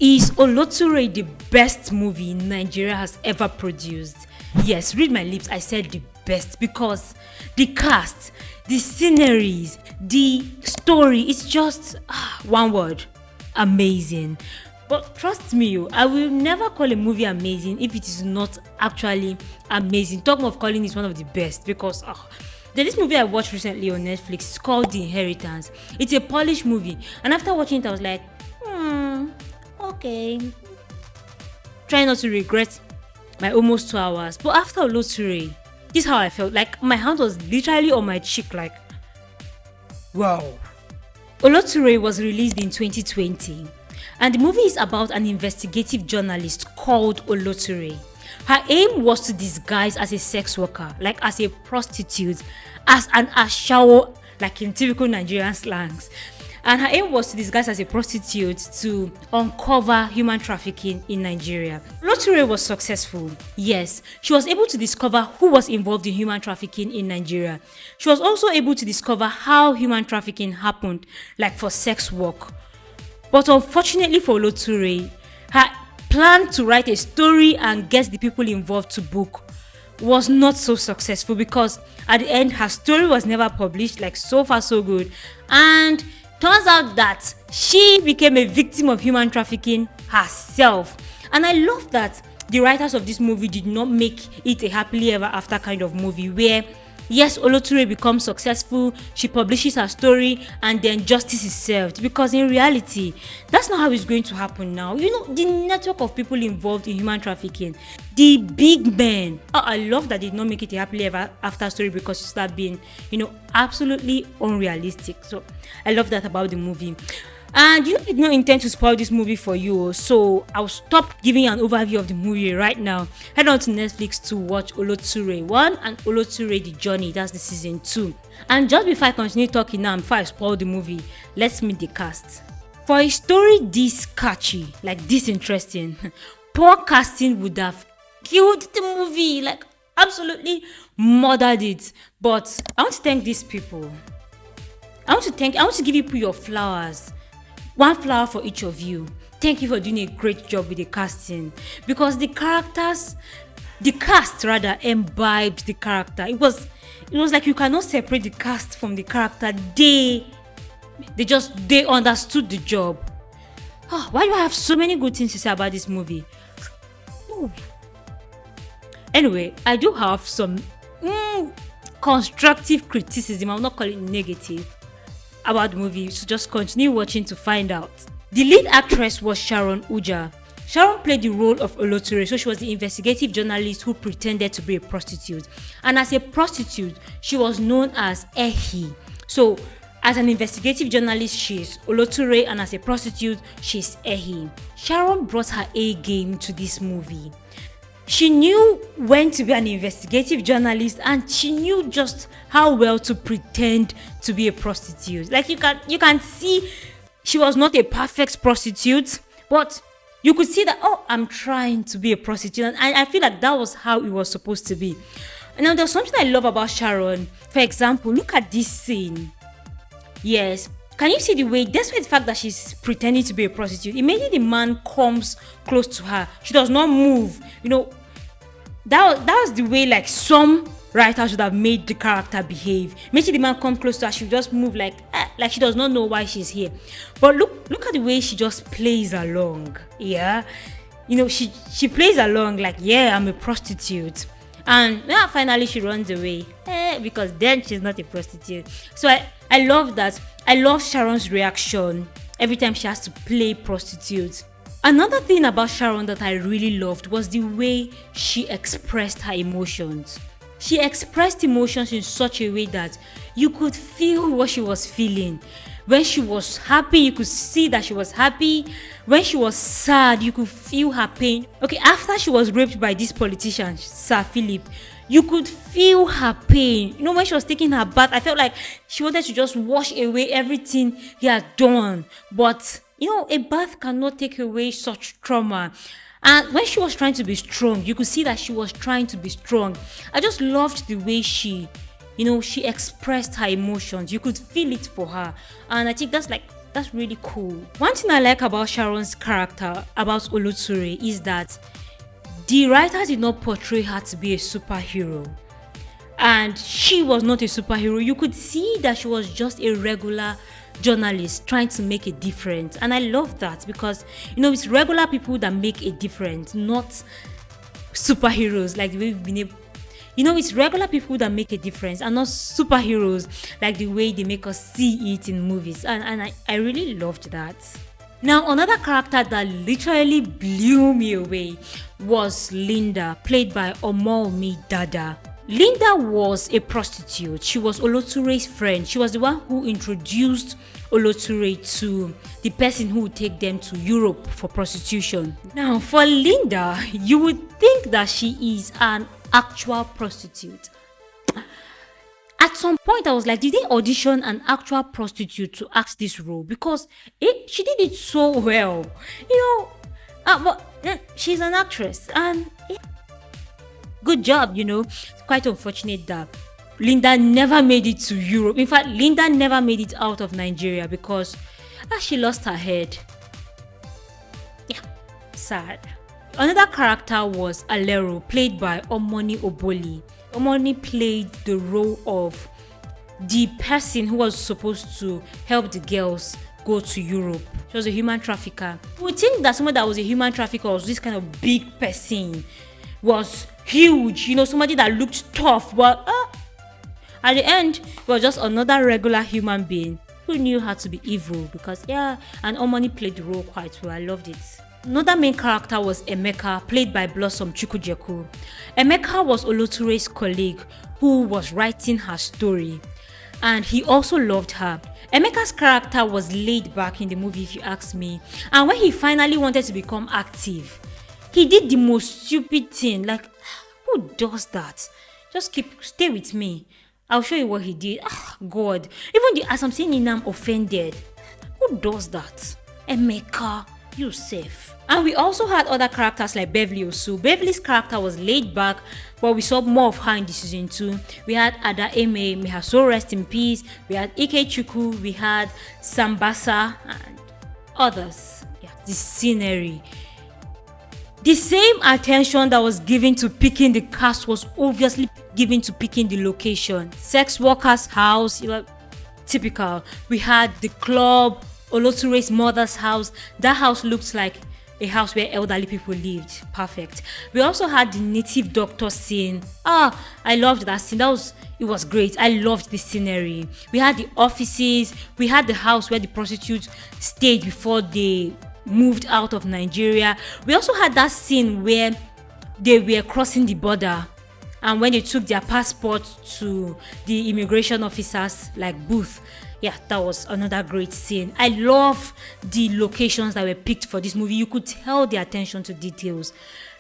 Is Oloture the best movie Nigeria has ever produced? Yes, read my lips, I said the best because the cast, the sceneries, the story, it's just one word, amazing. But trust me, I will never call a movie amazing if it is not actually amazing. Talking of calling it one of the best because there's this movie I watched recently on Netflix. It's called The Inheritance. It's a Polish movie, and after watching it, I was like, okay. Try not to regret my almost 2 hours. But after Oloture, this is how I felt. Like my hand was literally on my cheek, like, wow. Oloture was released in 2020, and the movie is about an investigative journalist called Oloture. Her aim was to disguise as a sex worker, like as a prostitute, as an ashawo, like in typical Nigerian slangs. And her aim was to disguise as a prostitute to uncover human trafficking in Nigeria. Oloture was successful. Yes, she was able to discover who was involved in human trafficking in Nigeria. She was also able to discover how human trafficking happened, like for sex work. But unfortunately for Oloture, her plan to write a story and get the people involved to book was not so successful because at the end her story was never published. Like, so far so good, and turns out that she became a victim of human trafficking herself. And I love that the writers of this movie did not make it a happily ever after kind of movie where, yes, Oloture becomes successful, she publishes her story, and then justice is served. Because in reality, that's not how it's going to happen now. You know, the network of people involved in human trafficking, the big men. I love that they did not make it a happily ever after story because it started being, absolutely unrealistic. So I love that about the movie. And I did not intend to spoil this movie for you, so I'll stop giving you an overview of the movie right now. Head on to Netflix to watch Oloture 1 and Oloture The Journey, that's the season 2. And just before I continue talking now, before I spoil the movie, let's meet the cast. For a story this catchy, like this interesting, poor casting would have killed the movie, like absolutely murdered it. But I want to thank these people. I want to give you your flowers. One flower for each of you. Thank you for doing a great job with the casting because the cast imbibed the character. It was like you cannot separate the cast from the character. They understood the job. Why do I have so many good things to say about this movie? Ooh. Anyway, I do have some constructive criticism. I'll not call it negative about the movie, so just continue watching to find out. The lead actress was Sharon Uja. Sharon played the role of Oloture, so she was the investigative journalist who pretended to be a prostitute. And as a prostitute, she was known as Ehi. So as an investigative journalist, she's Oloture, and as a prostitute, she's Ehi. Sharon brought her A game to this movie. She knew when to be an investigative journalist, and she knew just how well to pretend to be a prostitute. Like you can see she was not a perfect prostitute, but you could see that, I'm trying to be a prostitute. And I feel like that was how it was supposed to be. And now there's something I love about Sharon. For example, look at this scene. Yes. Can you see the way, despite the fact that she's pretending to be a prostitute, immediately the man comes close to her, she does not move. That was the way like some writers should have made the character behave. Immediately the man comes close to her, she just move like she does not know why she's here. But look at the way she just plays along. Yeah, she plays along like, yeah, I'm a prostitute. And finally she runs away because then she's not a prostitute. So I love that. I love Sharon's reaction every time she has to play prostitute. Another thing about Sharon that I really loved was the way she expressed her emotions. She expressed emotions in such a way that you could feel what she was feeling. When she was happy, you could see that she was happy. When she was sad, you could feel her pain. Okay, after she was raped by this politician, Sir Philip, you could feel her pain. When she was taking her bath, I felt like she wanted to just wash away everything he had done. But, a bath cannot take away such trauma. And when she was trying to be strong, you could see that she was trying to be strong. I just loved the way she expressed her emotions. You could feel it for her. And I think that's like That's really cool. One thing I like about Sharon's character, about Oloture, is that the writer did not portray her to be a superhero. And she was not a superhero. You could see that she was just a regular journalist trying to make a difference. And I love that because, it's regular people that make a difference, not superheroes like the way we've been able. It's regular people that make a difference and not superheroes like the way they make us see it in movies. And I really loved that. Now, another character that literally blew me away was Linda, played by Omomi Dada. Linda was a prostitute. She was Oloture's friend. She was the one who introduced Oloture to the person who would take them to Europe for prostitution. Now, for Linda, you would think that she is an actual prostitute. At some point, I was like, did they audition an actual prostitute to act this role? Because she did it so well. But she's an actress and good job, It's quite unfortunate that Linda never made it to Europe. In fact, Linda never made it out of Nigeria because she lost her head. Yeah, sad. Another character was Alero, played by Omoni Oboli. Omoni played the role of the person who was supposed to help the girls go to Europe. She was a human trafficker. We would think that someone that was a human trafficker was this kind of big person, was huge, somebody that looked tough, but at the end, he was just another regular human being who knew how to be evil because, and Omoni played the role quite well. I loved it. Another main character was Emeka, played by Blossom Chukwujeku. Emeka was Oloture's colleague who was writing her story, and he also loved her. Emeka's character was laid back in the movie, if you ask me, and when he finally wanted to become active, he did the most stupid thing. Like, who does that? Just stay with me. I'll show you what he did. God. Even as I'm saying it, I'm offended. Who does that? Emeka, you safe. And we also had other characters like Beverly Osu. Beverly's character was laid back, but we saw more of her in the season 2. We had Ada Eme, may her soul rest in peace. We had Ike Chukwu, we had Sambasa, and others. Yeah, the scenery. The same attention that was given to picking the cast was obviously given to picking the location. Sex workers' house, typical. We had the club, Oloture's mother's house. That house looked like a house where elderly people lived. Perfect. We also had the native doctor scene. I loved that scene. It was great. I loved the scenery. We had the offices. We had the house where the prostitutes stayed before they moved out of Nigeria. We also had that scene where they were crossing the border, and when they took their passport to the immigration officers booth. Yeah, that was another great scene. I love the locations that were picked for this movie. You could tell the attention to details.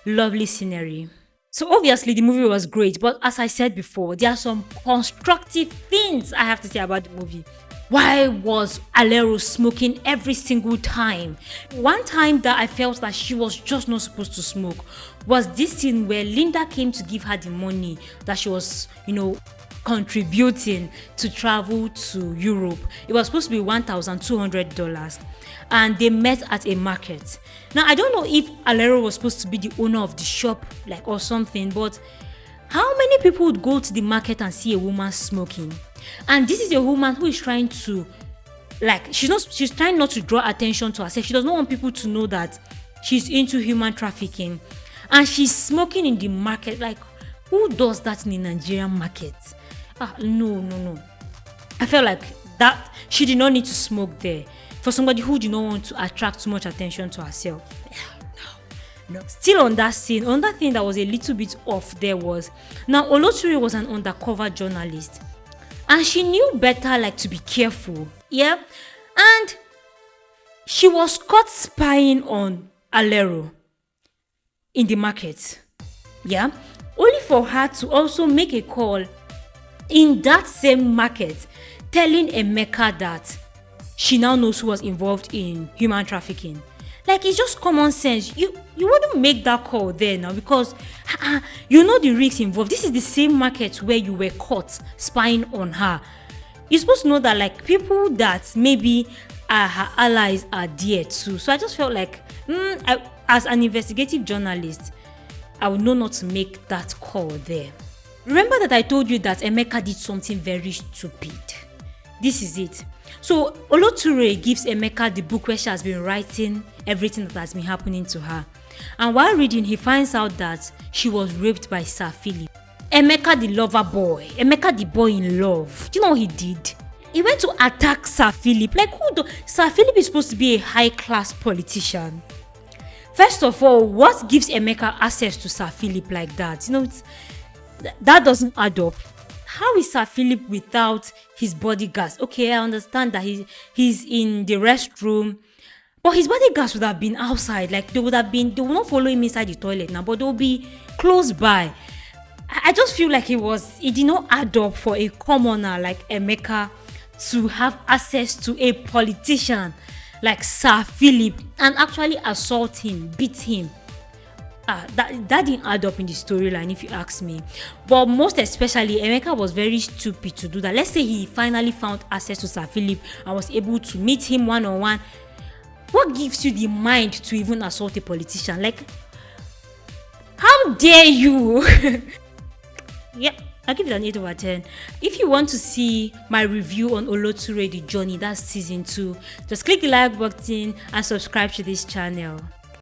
Lovely scenery. So obviously the movie was great, but as I said before, there are some constructive things I have to say about the movie. Why was Alero smoking every single time? One time that I felt that she was just not supposed to smoke was this scene where Linda came to give her the money that she was, contributing to travel to Europe. It was supposed to be $1,200, and they met at a market. Now, I don't know if Alero was supposed to be the owner of the shop, or something, but how many people would go to the market and see a woman smoking? And this is a woman who is trying to, she's trying not to draw attention to herself. She does not want people to know that she's into human trafficking, and she's smoking in the market. Who does that in the Nigerian market? No. I felt like that she did not need to smoke there for somebody who did not want to attract too much attention to herself. No. Still on that scene, another thing that was a little bit off there was, now Oloture was an undercover journalist, and she knew better to be careful. Yeah, and she was caught spying on Alero in the market. Yeah, only for her to also make a call in that same market telling Emeka that she now knows who was involved in human trafficking. It's just common sense. You wouldn't make that call there now because you know the risks involved. This is the same market where you were caught spying on her. You're supposed to know that people that maybe her allies are there too. So I just felt like, as an investigative journalist, I would know not to make that call there. Remember that I told you that Emeka did something very stupid. This is it. So Oloture gives Emeka the book where she has been writing everything that has been happening to her. And while reading, he finds out that she was raped by Sir Philip. Emeka the lover boy, Emeka the boy in love. Do you know what he did? He went to attack Sir Philip. Like, Sir Philip is supposed to be a high-class politician. First of all, what gives Emeka access to Sir Philip like that? That doesn't add up. How is Sir Philip without his bodyguards? Okay, I understand that he's in the restroom, but his bodyguards would have been outside. Like, they will not follow him inside the toilet now, but they'll be close by. I just feel like it did not add up for a commoner like Emeka to have access to a politician like Sir Philip and actually assault him, beat him. That didn't add up in the storyline, if you ask me. But most especially, Emeka was very stupid to do that. Let's say he finally found access to Sir Philip and was able to meet him one-on-one. What gives you the mind to even assault a politician? Like, how dare you? Yep, I'll give it an 8 over 10. If you want to see my review on Oloture The Journey, that's season 2, just click the like button and subscribe to this channel.